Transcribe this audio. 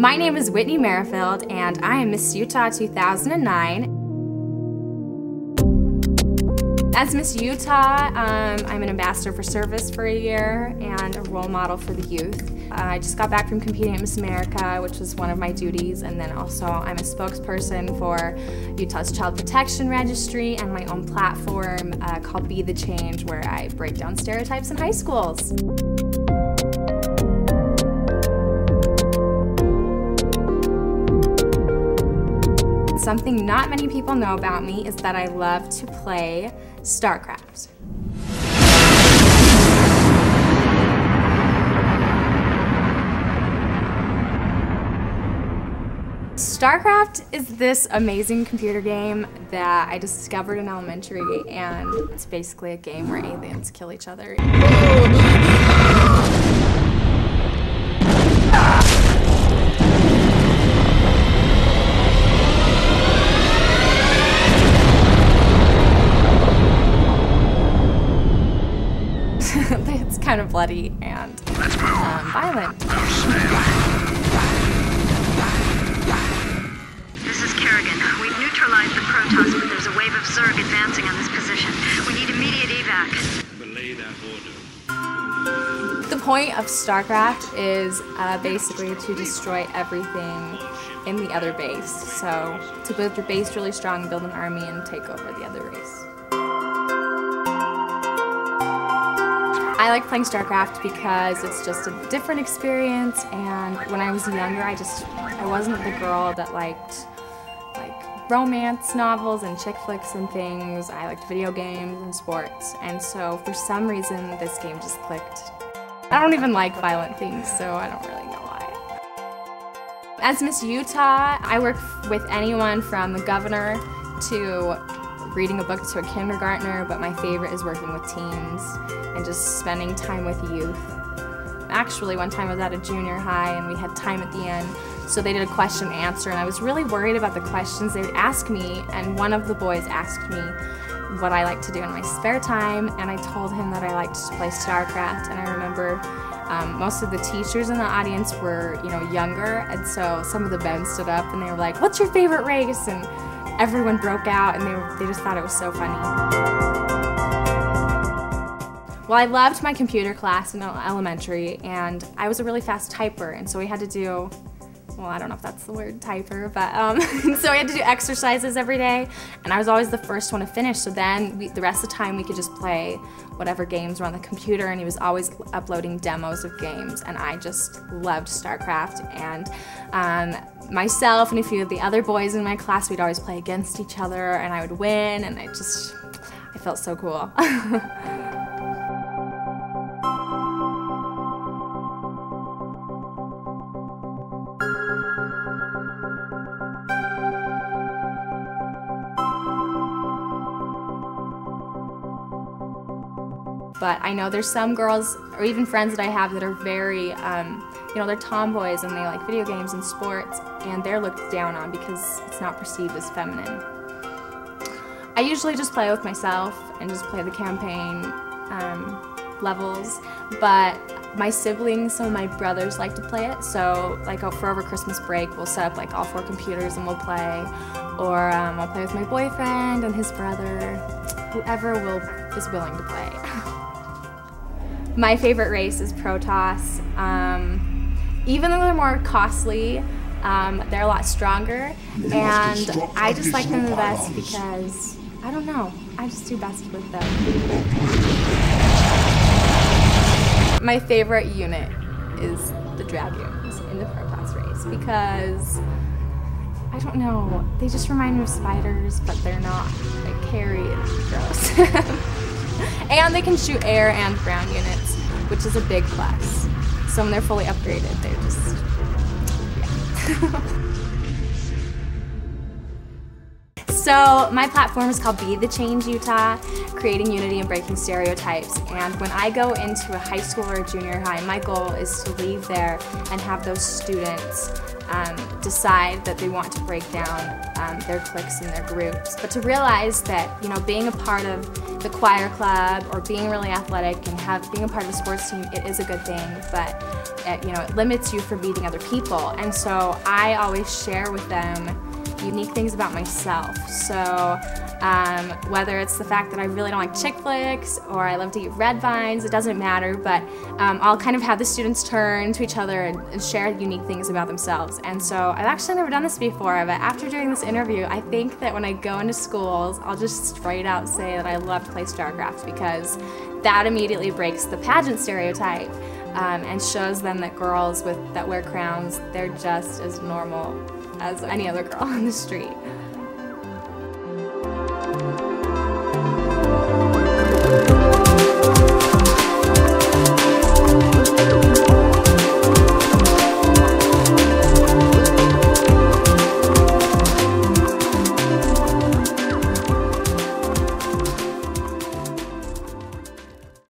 My name is Whitney Merrifield, and I am Miss Utah 2009. As Miss Utah, I'm an ambassador for service for a year and a role model for the youth. I just got back from competing at Miss America, which was one of my duties, and then also I'm a spokesperson for Utah's Child Protection Registry and my own platform called Be the Change, where I break down stereotypes in high schools. Something not many people know about me is that I love to play Starcraft. Starcraft is this amazing computer game that I discovered in elementary, and it's basically a game where aliens kill each other. It's kind of bloody and violent. This is Kerrigan. We've neutralized the Protoss, but there's a wave of Zerg advancing on this position. We need immediate evac. Belay that order. The point of Starcraft is basically to destroy everything in the other base. So to build your base really strong, build an army, and take over the other race. I like playing Starcraft because it's just a different experience, and when I was younger I wasn't the girl that liked romance novels and chick flicks and things. I liked video games and sports, and so for some reason this game just clicked. I don't even like violent things, so I don't really know why. As Miss Utah, I work with anyone from the governor to reading a book to a kindergartner, but my favorite is working with teens and just spending time with youth. Actually, one time I was at a junior high and we had time at the end, so they did a question and answer, and I was really worried about the questions they would ask me, and one of the boys asked me what I like to do in my spare time, and I told him that I liked to play Starcraft, and I remember most of the teachers in the audience were, younger, and so some of the men stood up and they were like, "What's your favorite race?" And everyone broke out, and they just thought it was so funny. Well, I loved my computer class in elementary, and I was a really fast typer, and so we had to do, well, I don't know if that's the word, typer, but so we had to do exercises every day, and I was always the first one to finish, so then the rest of the time we could just play whatever games were on the computer, and he was always uploading demos of games, and I just loved Starcraft, and myself and a few of the other boys in my class, we'd always play against each other, and I would win, and I felt so cool. But I know there's some girls, or even friends that I have, that are very, they're tomboys and they like video games and sports, and they're looked down on because it's not perceived as feminine. I usually just play with myself and just play the campaign levels, but my siblings, some of my brothers like to play it, so like for over Christmas break we'll set up like all 4 computers and we'll play, or I'll play with my boyfriend and his brother, whoever is willing to play. My favorite race is Protoss. Even though they're more costly, they're a lot stronger, and I just like them the best because, I don't know, I just do best with them. My favorite unit is the Dragoons in the Protoss race because, I don't know, they just remind me of spiders, but they're not like hairy and gross. And they can shoot air and ground units, which is a big plus. So when they're fully upgraded, they're just, yeah. So my platform is called Be the Change Utah, creating unity and breaking stereotypes. And when I go into a high school or a junior high, my goal is to leave there and have those students decide that they want to break down their cliques and their groups. But to realize that, being a part of the choir club or being really athletic and being a part of a sports team, it is a good thing, but it limits you from meeting other people. And so I always share with them unique things about myself. So whether it's the fact that I really don't like chick flicks or I love to eat red vines, it doesn't matter, but I'll kind of have the students turn to each other and share unique things about themselves. And so I've actually never done this before, but after doing this interview, I think that when I go into schools, I'll just straight out say that I love to play Starcraft, because that immediately breaks the pageant stereotype and shows them that girls that wear crowns, they're just as normal as any other girl on the street.